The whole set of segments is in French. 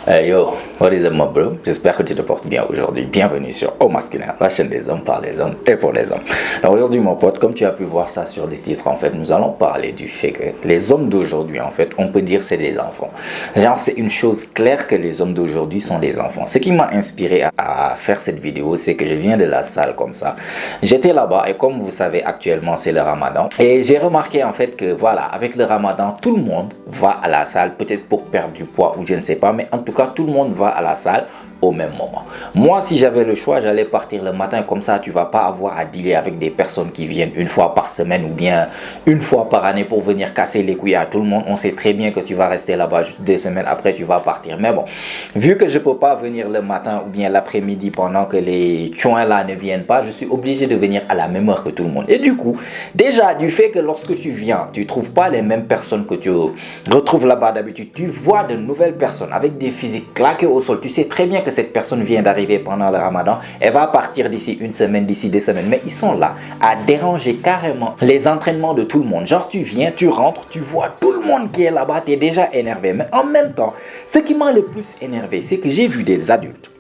Hey yo, what is up my bro? J'espère que tu te portes bien aujourd'hui. Bienvenue sur Au Masculin, la chaîne des hommes par les hommes et pour les hommes. Alors aujourd'hui mon pote, comme tu as pu voir ça sur les titres, en fait, nous allons parler du fait que les hommes d'aujourd'hui, en fait, on peut dire c'est des enfants. Genre c'est une chose claire que les hommes d'aujourd'hui sont des enfants. Ce qui m'a inspiré à faire cette vidéo, c'est que je viens de la salle comme ça. J'étais là-bas et comme vous savez actuellement c'est le Ramadan. Et j'ai remarqué en fait que voilà, avec le Ramadan, tout le monde va à la salle, peut-être pour perdre du poids ou je ne sais pas, mais en tout cas tout le monde va à la salle au même moment. Moi, si j'avais le choix, j'allais partir le matin, comme ça tu vas pas avoir à dealer avec des personnes qui viennent une fois par semaine ou bien une fois par année pour venir casser les couilles à tout le monde. On sait très bien que tu vas rester là-bas juste 2 semaines après tu vas partir. Mais bon, vu que je peux pas venir le matin ou bien l'après-midi pendant que les chouins là ne viennent pas, je suis obligé de venir à la même heure que tout le monde. Et du coup, déjà du fait que lorsque tu viens, tu trouves pas les mêmes personnes que tu retrouves là-bas d'habitude, tu vois de nouvelles personnes avec des physiques claqués au sol. Tu sais très bien que cette personne vient d'arriver pendant le Ramadan, elle va partir d'ici une semaine, d'ici 2 semaines, mais ils sont là à déranger carrément les entraînements de tout le monde. Genre tu viens, tu rentres, tu vois tout le monde qui est là-bas, tu es déjà énervé. Mais en même temps, ce qui m'a le plus énervé, c'est que j'ai vu des adultes,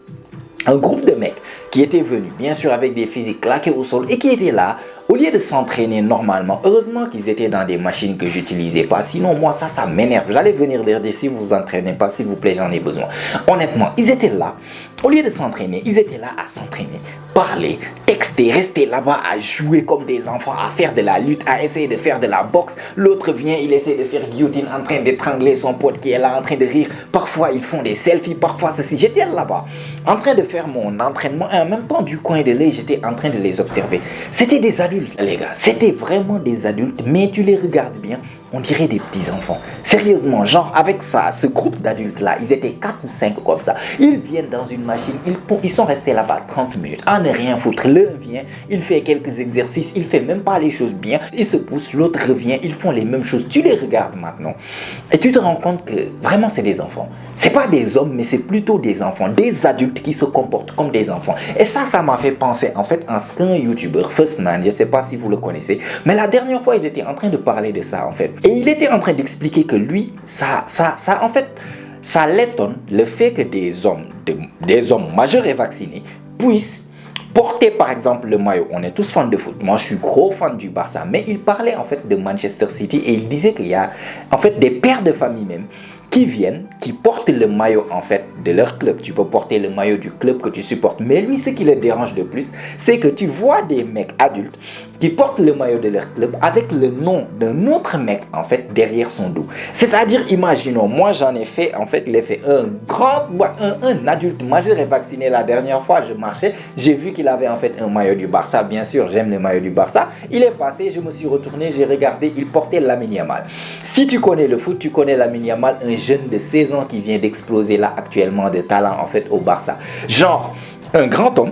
un groupe de mecs qui étaient venus, bien sûr avec des physiques claqués au sol et qui étaient là. Au lieu de s'entraîner normalement, heureusement qu'ils étaient dans des machines que j'utilisais pas. Sinon, moi, ça m'énerve. J'allais venir leur dire, si vous vous entraînez pas, s'il vous plaît, j'en ai besoin. Honnêtement, ils étaient là. Au lieu de s'entraîner, ils étaient là à s'entraîner, parler, texter, rester là-bas à jouer comme des enfants, à faire de la lutte, à essayer de faire de la boxe. L'autre vient, il essaie de faire guillotine en train d'étrangler son pote qui est là en train de rire. Parfois, ils font des selfies, parfois ceci. J'étais là-bas en train de faire mon entraînement et en même temps, du coin de l'œil, j'étais en train de les observer. C'était des adultes, les gars. C'était vraiment des adultes, mais tu les regardes bien, on dirait des petits enfants. Sérieusement, genre avec ça, ce groupe d'adultes là, ils étaient 4 ou 5 comme ça. Ils viennent dans une machine, ils sont restés là-bas 30 minutes, à ne rien foutre. L'un vient, il fait quelques exercices, il fait même pas les choses bien, il se pousse, l'autre revient, ils font les mêmes choses. Tu les regardes maintenant et tu te rends compte que vraiment c'est des enfants. C'est pas des hommes, mais c'est plutôt des enfants, des adultes qui se comportent comme des enfants. Et ça m'a fait penser en fait à un youtubeur, Firstman, je sais pas si vous le connaissez, mais la dernière fois il était en train de parler de ça en fait. Et il était en train d'expliquer que lui, en fait, ça l'étonne le fait que des hommes majeurs et vaccinés puissent porter par exemple le maillot. On est tous fans de foot. Moi, je suis gros fan du Barça. Mais il parlait en fait de Manchester City et il disait qu'il y a en fait des pères de famille même qui viennent, qui portent le maillot en fait de leur club. Tu peux porter le maillot du club que tu supportes. Mais lui, ce qui le dérange le plus, c'est que tu vois des mecs adultes qui portent le maillot de leur club avec le nom d'un autre mec en fait derrière son dos. C'est-à-dire, imaginons, moi j'en ai fait en fait l'effet un adulte majeur et vacciné. La dernière fois je marchais, j'ai vu qu'il avait en fait un maillot du Barça. Bien sûr, j'aime le maillot du Barça. Il est passé, je me suis retourné, j'ai regardé, il portait Lamine Yamal. Si tu connais le foot, tu connais Lamine Yamal, un jeune de 16 ans qui vient d'exploser là actuellement de talent en fait au Barça. Genre, un grand homme,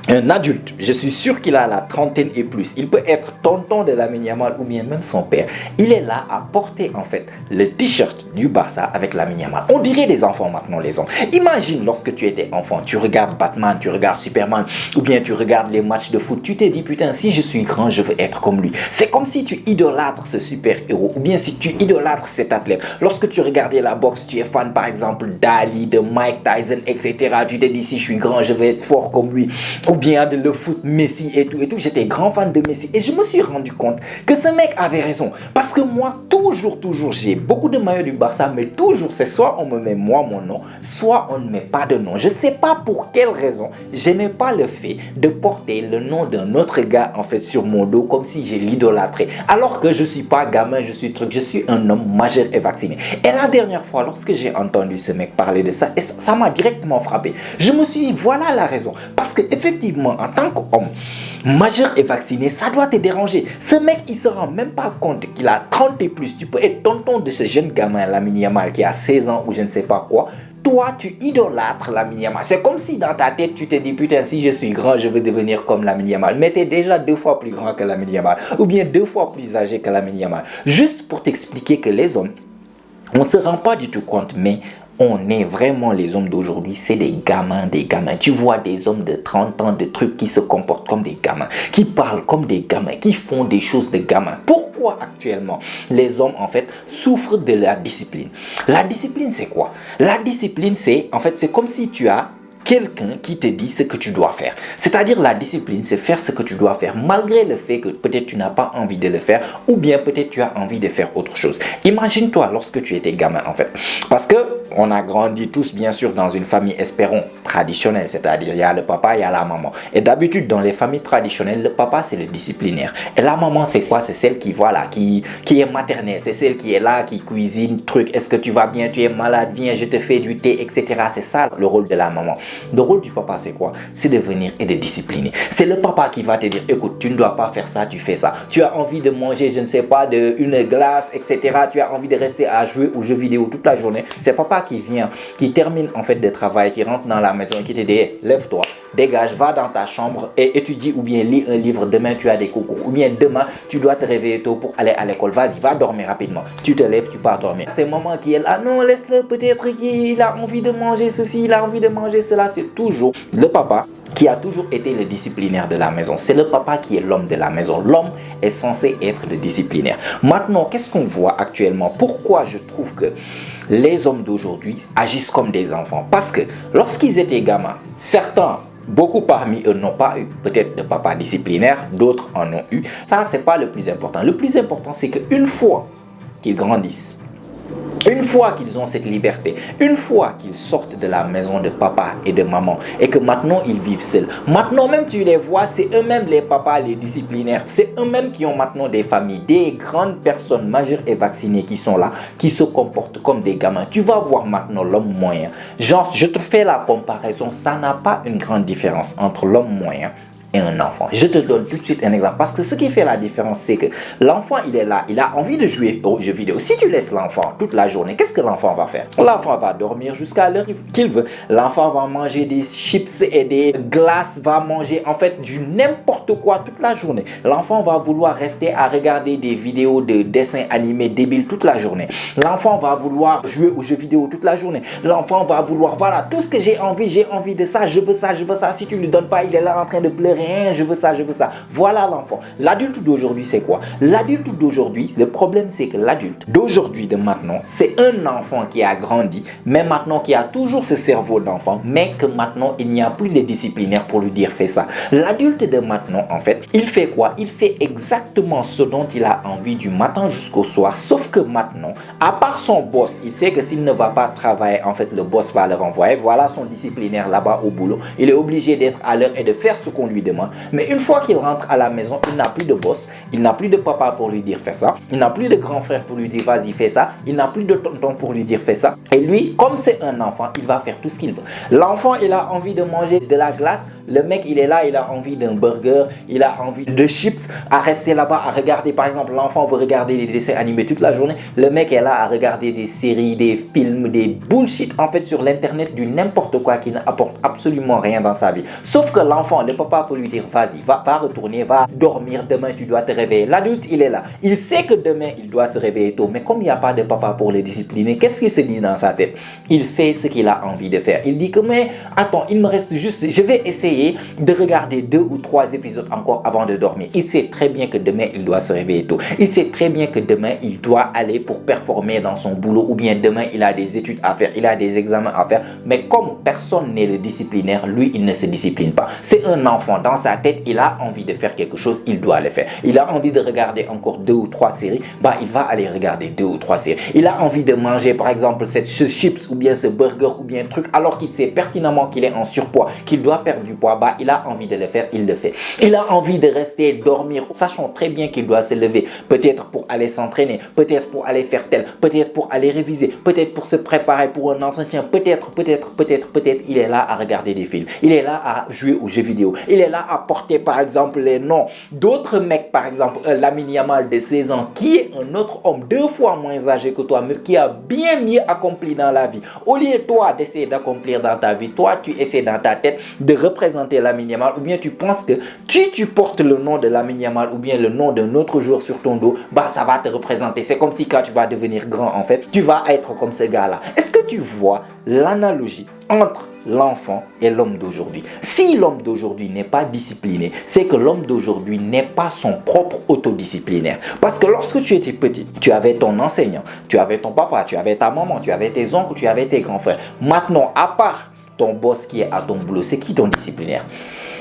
un adulte, je suis sûr qu'il a la trentaine et plus. Il peut être tonton de Lamine Yamal ou bien même son père. Il est là à porter en fait le t-shirt du Barça avec Lamine Yamal. On dirait des enfants maintenant les hommes. Imagine lorsque tu étais enfant, tu regardes Batman, tu regardes Superman ou bien tu regardes les matchs de foot. Tu t'es dit putain si je suis grand je veux être comme lui. C'est comme si tu idolâtres ce super héros ou bien si tu idolâtres cet athlète. Lorsque tu regardais la boxe, tu es fan par exemple d'Ali, de Mike Tyson, etc. Tu t'es dit si je suis grand je vais être fort comme lui. Ou bien le foot, Messi et tout. J'étais grand fan de Messi et je me suis rendu compte que ce mec avait raison. Parce que moi, toujours, j'ai beaucoup de maillots du Barça, mais toujours, c'est soit on me met moi mon nom, soit on ne met pas de nom. Je sais pas pour quelle raison, j'aimais pas le fait de porter le nom d'un autre gars en fait sur mon dos comme si je l'idolâtrais. Alors que je suis pas gamin, je suis un homme majeur et vacciné. Et la dernière fois, lorsque j'ai entendu ce mec parler de ça, et ça m'a directement frappé. Je me suis dit, voilà la raison. Parce que effectivement, en tant qu'homme majeur et vacciné, ça doit te déranger. Ce mec, il se rend même pas compte qu'il a 30 et plus. Tu peux être tonton de ce jeune gamin, Lamine Yamal, qui a 16 ans ou je ne sais pas quoi. Toi, tu idolâtres Lamine Yamal. C'est comme si dans ta tête, tu te dis, putain, si je suis grand, je veux devenir comme Lamine Yamal. Mais tu es déjà 2 fois plus grand que Lamine Yamal. Ou bien 2 fois plus âgé que Lamine Yamal. Juste pour t'expliquer que les hommes, on ne se rend pas du tout compte, mais on est vraiment les hommes d'aujourd'hui, c'est des gamins, des gamins. Tu vois des hommes de 30 ans, de trucs qui se comportent comme des gamins, qui parlent comme des gamins, qui font des choses de gamins. Pourquoi actuellement les hommes en fait souffrent de la discipline? La discipline c'est quoi? La discipline c'est en fait c'est comme si tu as quelqu'un qui te dit ce que tu dois faire. C'est-à-dire la discipline, c'est faire ce que tu dois faire malgré le fait que peut-être tu n'as pas envie de le faire ou bien peut-être tu as envie de faire autre chose. Imagine-toi lorsque tu étais gamin en fait. Parce que on a grandi tous bien sûr dans une famille, espérons, traditionnelle. C'est-à-dire il y a le papa, il y a la maman. Et d'habitude dans les familles traditionnelles, le papa c'est le disciplinaire. Et la maman c'est quoi? C'est celle qui voilà, qui est maternelle. C'est celle qui est là, qui cuisine, truc. Est-ce que tu vas bien? Tu es malade? Viens, je te fais du thé, etc. C'est ça le rôle de la maman. Le rôle du papa, c'est quoi? C'est de venir et de discipliner. C'est le papa qui va te dire, écoute, tu ne dois pas faire ça, tu fais ça. Tu as envie de manger, je ne sais pas, une glace, etc. Tu as envie de rester à jouer aux jeux vidéo toute la journée. C'est papa qui vient, qui termine en fait de travail, qui rentre dans la maison et qui te dit, hey, lève-toi, dégage, va dans ta chambre et étudie ou bien lis un livre. Demain, tu as des concours. Ou bien demain, tu dois te réveiller tôt pour aller à l'école. Vas-y, va dormir rapidement. Tu te lèves, tu pars dormir. C'est maman qui est là. Non, laisse-le, peut-être qu'il a envie de manger ceci, il a envie de manger cela. C'est toujours le papa qui a toujours été le disciplinaire de la maison. C'est le papa qui est l'homme de la maison. L'homme est censé être le disciplinaire. Maintenant, qu'est-ce qu'on voit actuellement? Pourquoi je trouve que les hommes d'aujourd'hui agissent comme des enfants? Parce que lorsqu'ils étaient gamins, certains, beaucoup parmi eux n'ont pas eu peut-être de papa disciplinaire, d'autres en ont eu. Ça, c'est pas le plus important. Le plus important, c'est qu'une fois qu'ils grandissent, une fois qu'ils ont cette liberté, une fois qu'ils sortent de la maison de papa et de maman et que maintenant ils vivent seuls, maintenant même tu les vois, c'est eux-mêmes les papas, les disciplinaires, c'est eux-mêmes qui ont maintenant des familles, des grandes personnes majeures et vaccinées qui sont là, qui se comportent comme des gamins. Tu vas voir maintenant l'homme moyen. Genre, je te fais la comparaison, ça n'a pas une grande différence entre l'homme moyen et un enfant. Je te donne tout de suite un exemple. Parce que ce qui fait la différence, c'est que l'enfant, il est là, il a envie de jouer aux jeux vidéo. Si tu laisses l'enfant toute la journée, qu'est-ce que l'enfant va faire? L'enfant va dormir jusqu'à l'heure qu'il veut. L'enfant va manger des chips et des glaces, va manger en fait du n'importe quoi toute la journée. L'enfant va vouloir rester à regarder des vidéos de dessins animés débiles toute la journée. L'enfant va vouloir jouer aux jeux vidéo toute la journée. L'enfant va vouloir, voilà, tout ce que j'ai envie de ça, je veux ça, je veux ça. Si tu ne lui donnes pas, il est là en train de pleurer. Je veux ça, je veux ça. Voilà l'enfant. L'adulte d'aujourd'hui, c'est quoi? L'adulte d'aujourd'hui, le problème, c'est que l'adulte d'aujourd'hui, de maintenant, c'est un enfant qui a grandi, mais maintenant qui a toujours ce cerveau d'enfant, mais que maintenant, il n'y a plus de disciplinaire pour lui dire fais ça. L'adulte de maintenant, en fait, il fait quoi? Il fait exactement ce dont il a envie du matin jusqu'au soir, sauf que maintenant, à part son boss, il sait que s'il ne va pas travailler, en fait, le boss va le renvoyer. Voilà son disciplinaire là-bas au boulot. Il est obligé d'être à l'heure et de faire ce qu'on lui demande. Mais une fois qu'il rentre à la maison, il n'a plus de boss, il n'a plus de papa pour lui dire fais ça, il n'a plus de grand frère pour lui dire vas-y fais ça, il n'a plus de tonton pour lui dire fais ça. Et lui, comme c'est un enfant, il va faire tout ce qu'il veut. L'enfant, il a envie de manger de la glace, le mec, il est là, il a envie d'un burger, il a envie de chips, à rester là-bas, à regarder, par exemple, l'enfant veut regarder des dessins animés toute la journée, le mec est là à regarder des séries, des films, des bullshit en fait sur l'internet, du n'importe quoi qui n'apporte absolument rien dans sa vie. Sauf que l'enfant, le papa peut lui dire vas-y, va retourner, va dormir, demain tu dois te réveiller. L'adulte, il est là, il sait que demain il doit se réveiller tôt, mais comme il n'y a pas de papa pour le discipliner, qu'est-ce qu'il se dit dans sa tête? Il fait ce qu'il a envie de faire. Il dit que mais attends, il me reste juste, je vais essayer de regarder 2 ou 3 épisodes encore avant de dormir. Il sait très bien que demain il doit se réveiller tôt. Il sait très bien que demain il doit aller pour performer dans son boulot, ou bien demain il a des études à faire, il a des examens à faire. Mais comme personne n'est le disciplinaire, lui il ne se discipline pas. C'est un enfant, dans sa tête il a envie de faire quelque chose, il doit le faire. Il a envie de regarder encore 2 ou 3 séries, bah il va aller regarder 2 ou 3 séries. Il a envie de manger par exemple ce chips ou bien ce burger ou bien un truc, alors qu'il sait pertinemment qu'il est en surpoids, qu'il doit perdre du poids, bah il a envie de le faire, il le fait. Il a envie de rester dormir, sachant très bien qu'il doit se lever, peut-être pour aller s'entraîner, peut-être pour aller faire tel, peut-être pour aller réviser, peut-être pour se préparer pour un entretien, peut-être, il est là à regarder des films, il est là à jouer aux jeux vidéo, il est là à porter par exemple les noms d'autres mecs, par exemple Lamine Yamal de 16 ans, qui est un autre homme 2 fois moins âgé que toi, mais qui a bien mieux accompli dans la vie. Au lieu de toi d'essayer d'accomplir dans ta vie, toi tu essaies dans ta tête de représenter représenter Lamine Yamal ou bien tu penses que tu portes le nom de Lamine Yamal ou bien le nom d'un autre joueur sur ton dos, bah ça va te représenter. C'est comme si quand tu vas devenir grand en fait, tu vas être comme ce gars-là. Est-ce que tu vois l'analogie entre l'enfant et l'homme d'aujourd'hui? Si l'homme d'aujourd'hui n'est pas discipliné, c'est que l'homme d'aujourd'hui n'est pas son propre autodisciplinaire. Parce que lorsque tu étais petit, tu avais ton enseignant, tu avais ton papa, tu avais ta maman, tu avais tes oncles, tu avais tes grands frères. Maintenant, à part ton boss qui est à ton boulot, c'est qui ton disciplinaire?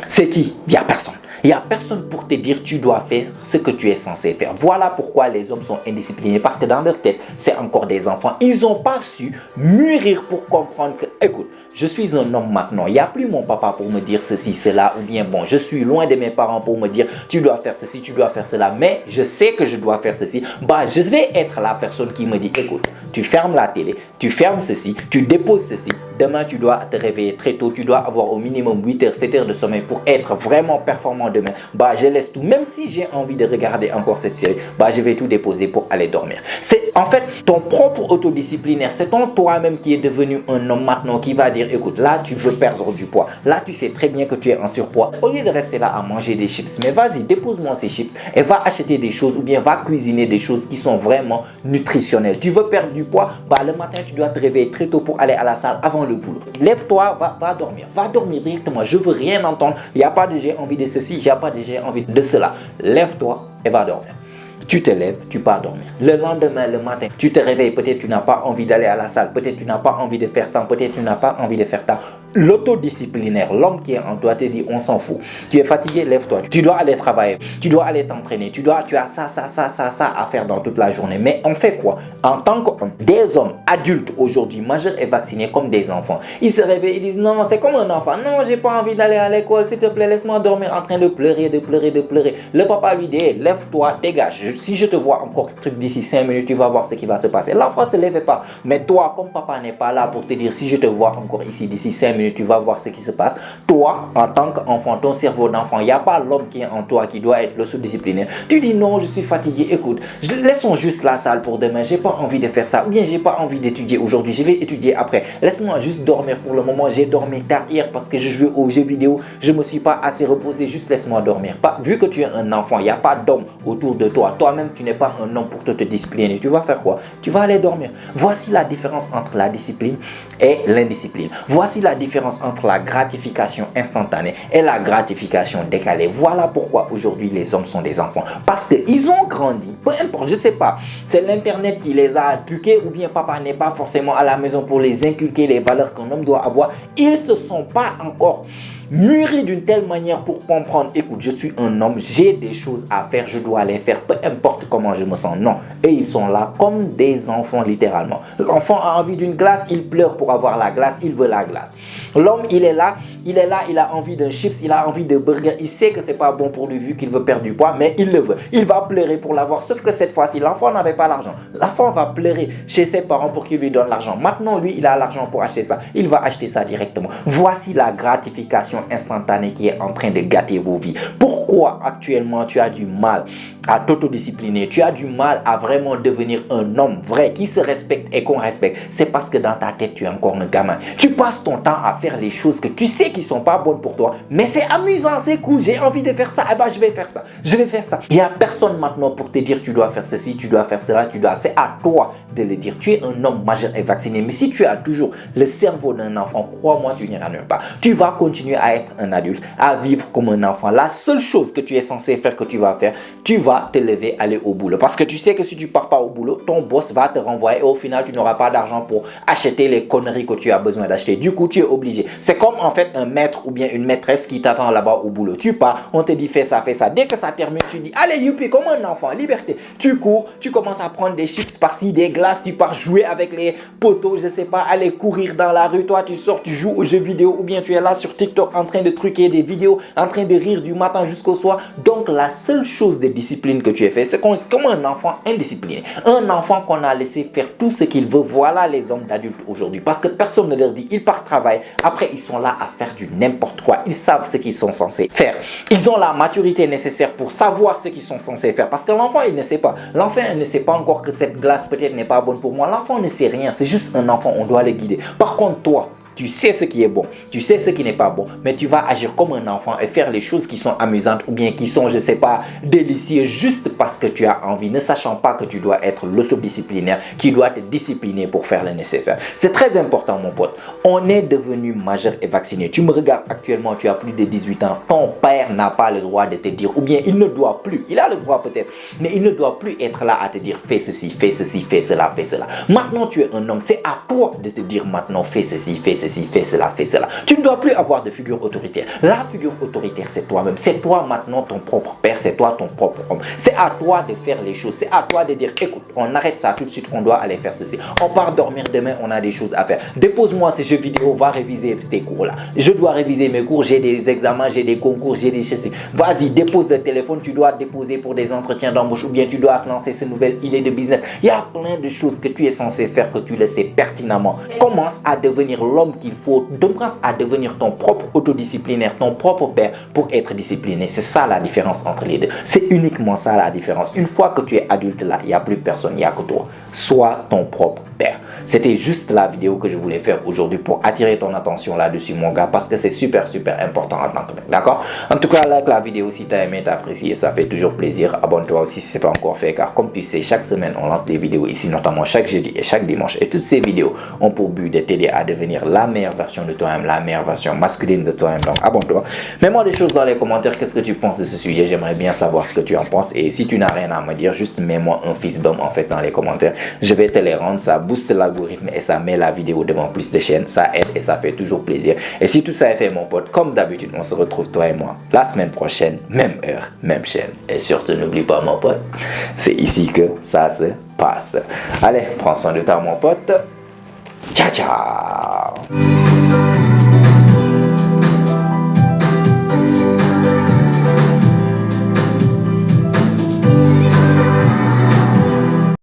C'est qui? Il n'y a personne. Il n'y a personne pour te dire tu dois faire ce que tu es censé faire. Voilà pourquoi les hommes sont indisciplinés. Parce que dans leur tête, c'est encore des enfants. Ils n'ont pas su mûrir pour comprendre que, écoute, je suis un homme maintenant. Il n'y a plus mon papa pour me dire ceci, cela. Ou bien bon, je suis loin de mes parents pour me dire tu dois faire ceci, tu dois faire cela. Mais je sais que je dois faire ceci. Bah, je vais être la personne qui me dit écoute, tu fermes la télé, tu fermes ceci, tu déposes ceci. Demain, tu dois te réveiller très tôt. Tu dois avoir au minimum 8 heures, 7 heures de sommeil pour être vraiment performant demain. Bah, je laisse tout. Même si j'ai envie de regarder encore cette série, bah, je vais tout déposer pour aller dormir. C'est en fait ton propre autodisciplinaire. C'est toi-même qui est devenu un homme maintenant qui va dire écoute, là, tu veux perdre du poids. Là, tu sais très bien que tu es en surpoids. Au lieu de rester là à manger des chips, mais vas-y, dépose-moi ces chips et va acheter des choses ou bien va cuisiner des choses qui sont vraiment nutritionnelles. Tu veux perdre du poids, bah, le matin, tu dois te réveiller très tôt pour aller à la salle avant le boulot. Lève-toi, va dormir. Va dormir directement. Je veux rien entendre. Il n'y a pas de j'ai envie de ceci, il n'y a pas de j'ai envie de cela. Lève-toi et va dormir. Tu te lèves, tu pars dormir. Le lendemain, le matin, tu te réveilles. Peut-être tu n'as pas envie d'aller à la salle. Peut-être tu n'as pas envie de faire tant. Peut-être tu n'as pas envie de faire tant. L'autodisciplinaire, l'homme qui est en toi te dit on s'en fout. Tu es fatigué, lève-toi. Tu dois aller travailler. Tu dois aller t'entraîner. Tu as ça à faire dans toute la journée. Mais on fait quoi? En tant qu'homme, des hommes adultes aujourd'hui, majeurs et vaccinés comme des enfants, ils se réveillent, ils disent non, c'est comme un enfant. Non, j'ai pas envie d'aller à l'école. S'il te plaît, laisse-moi dormir en train de pleurer, de pleurer, de pleurer. Le papa lui dit lève-toi, dégage. Si je te vois encore truc d'ici 5 minutes, tu vas voir ce qui va se passer. L'enfant se lève pas. Mais toi, comme papa n'est pas là pour te dire si je te vois encore ici d'ici 5 minutes, tu vas voir ce qui se passe. Toi, en tant qu'enfant, ton cerveau d'enfant, il n'y a pas l'homme qui est en toi qui doit être le sous-disciplinaire. Tu dis non, je suis fatigué. Écoute, laissons juste la salle pour demain. J'ai pas envie de faire ça. Ou bien j'ai pas envie d'étudier aujourd'hui. Je vais étudier après. Laisse-moi juste dormir pour le moment. J'ai dormi tard hier parce que je jouais aux jeux vidéo. Je me suis pas assez reposé. Juste laisse-moi dormir. Pas, vu que tu es un enfant, il n'y a pas d'homme autour de toi. Toi-même, tu n'es pas un homme pour te discipliner. Tu vas faire quoi? Tu vas aller dormir. Voici la différence entre la discipline et l'indiscipline. Voici la différence entre la gratification instantanée et la gratification décalée. Voilà pourquoi aujourd'hui les hommes sont des enfants. Parce qu'ils ont grandi. Peu importe, je sais pas. C'est l'internet qui les a éduqués ou bien papa n'est pas forcément à la maison pour les inculquer les valeurs qu'un homme doit avoir. Ils se sont pas encore mûri d'une telle manière pour comprendre, écoute, je suis un homme, j'ai des choses à faire, je dois les faire, peu importe comment je me sens. Non. Et ils sont là comme des enfants littéralement. L'enfant a envie d'une glace, il pleure pour avoir la glace, il veut la glace. L'homme, il est là, il a envie d'un chips, il a envie de burger, il sait que c'est pas bon pour lui vu qu'il veut perdre du poids, mais il le veut. Il va pleurer pour l'avoir, sauf que cette fois-ci, l'enfant n'avait pas l'argent. L'enfant va pleurer chez ses parents pour qu'ils lui donnent l'argent. Maintenant, lui, il a l'argent pour acheter ça. Il va acheter ça directement. Voici la gratification instantanée qui est en train de gâter vos vies. Pourquoi actuellement tu as du mal à t'autodiscipliner, tu as du mal à vraiment devenir un homme vrai qui se respecte et qu'on respecte? C'est parce que dans ta tête, tu es encore un gamin. Tu passes ton temps à faire les choses que tu sais qui ne sont pas bonnes pour toi, mais c'est amusant, c'est cool, j'ai envie de faire ça, eh ben je vais faire ça, je vais faire ça. Il n'y a personne maintenant pour te dire tu dois faire ceci, tu dois faire cela, c'est à toi de le dire. Tu es un homme majeur et vacciné, mais si tu as toujours le cerveau d'un enfant, crois-moi, tu n'iras nulle part. Tu vas continuer à être un adulte, à vivre comme un enfant. La seule chose que tu es censé faire, que tu vas faire, tu vas te lever, aller au boulot. Parce que tu sais que si tu pars pas au boulot, ton boss va te renvoyer et au final, tu n'auras pas d'argent pour acheter les conneries que tu as besoin d'acheter. Du coup, tu es obligé. C'est comme en fait un maître ou bien une maîtresse qui t'attend là-bas au boulot. Tu pars, on te dit fais ça, fais ça. Dès que ça termine, tu dis allez youpi, comme un enfant, liberté. Tu cours, tu commences à prendre des chips par-ci, des glaces, tu pars jouer avec les poteaux, je sais pas, aller courir dans la rue. Toi, tu sors, tu joues aux jeux vidéo ou bien tu es là sur TikTok en train de truquer des vidéos, en train de rire du matin jusqu'au soir. Donc, la seule chose de discipline que tu as fait, c'est comme un enfant indiscipliné. Un enfant qu'on a laissé faire tout ce qu'il veut. Voilà les hommes d'adultes aujourd'hui. Parce que personne ne leur dit, ils partent travailler. Après, ils sont là à faire du n'importe quoi. Ils savent ce qu'ils sont censés faire. Ils ont la maturité nécessaire pour savoir ce qu'ils sont censés faire. Parce que l'enfant, il ne sait pas. L'enfant, il ne sait pas encore que cette glace peut-être n'est pas bonne pour moi. L'enfant ne sait rien. C'est juste un enfant. On doit le guider. Par contre, toi, tu sais ce qui est bon, tu sais ce qui n'est pas bon, mais tu vas agir comme un enfant et faire les choses qui sont amusantes ou bien qui sont, je sais pas, délicieuses juste parce que tu as envie, ne sachant pas que tu dois être l'autodisciplinaire qui doit te discipliner pour faire le nécessaire. C'est très important, mon pote. On est devenu majeur et vacciné. Tu me regardes actuellement, tu as plus de 18 ans. Ton père n'a pas le droit de te dire, ou bien il ne doit plus, il a le droit peut-être, mais il ne doit plus être là à te dire fais ceci, fais ceci, fais cela, fais cela. Maintenant tu es un homme, c'est à toi de te dire maintenant fais ceci, fais ceci, fais cela, fais cela. Tu ne dois plus avoir de figure autoritaire. La figure autoritaire c'est toi-même, c'est toi maintenant ton propre père, c'est toi ton propre homme. C'est à toi de faire les choses, c'est à toi de dire écoute, on arrête ça tout de suite, on doit aller faire ceci. On part dormir demain, on a des choses à faire. Dépose-moi ces jeux vidéo, va réviser tes cours là. Je dois réviser mes cours, j'ai des examens, j'ai des concours, j'ai des choses. Vas-y, dépose le téléphone, tu dois déposer pour des entretiens d'embauche ou bien tu dois lancer ces nouvelles idées de business. Il y a plein de choses que tu es censé faire que tu le sais pertinemment. Commence à devenir l'homme qu'il faut. Commence à devenir ton propre autodisciplinaire, ton propre père pour être discipliné. C'est ça la différence entre les deux. C'est uniquement ça la différence. Une fois que tu es adulte là, il n'y a plus personne, il n'y a que toi. Sois ton propre père. C'était juste la vidéo que je voulais faire aujourd'hui pour attirer ton attention là-dessus, mon gars, parce que c'est super important en tant que mec, d'accord? En tout cas, like la vidéo si tu as aimé, t'as apprécié, ça fait toujours plaisir. Abonne-toi aussi si ce n'est pas encore fait, car comme tu sais, chaque semaine, on lance des vidéos ici, notamment chaque jeudi et chaque dimanche. Et toutes ces vidéos ont pour but de t'aider à devenir la meilleure version de toi-même, la meilleure version masculine de toi-même. Donc, abonne-toi. Mets-moi des choses dans les commentaires. Qu'est-ce que tu penses de ce sujet? J'aimerais bien savoir ce que tu en penses. Et si tu n'as rien à me dire, juste mets-moi un fist bump en fait dans les commentaires. Je vais te les rendre. Ça booste l'algorithme et ça met la vidéo devant plus de chaînes, ça aide et ça fait toujours plaisir. Et si tout ça est fait, mon pote, comme d'habitude, on se retrouve toi et moi la semaine prochaine, même heure, même chaîne. Et surtout n'oublie pas, mon pote, c'est ici que ça se passe. Allez, prends soin de toi, mon pote. Ciao ciao.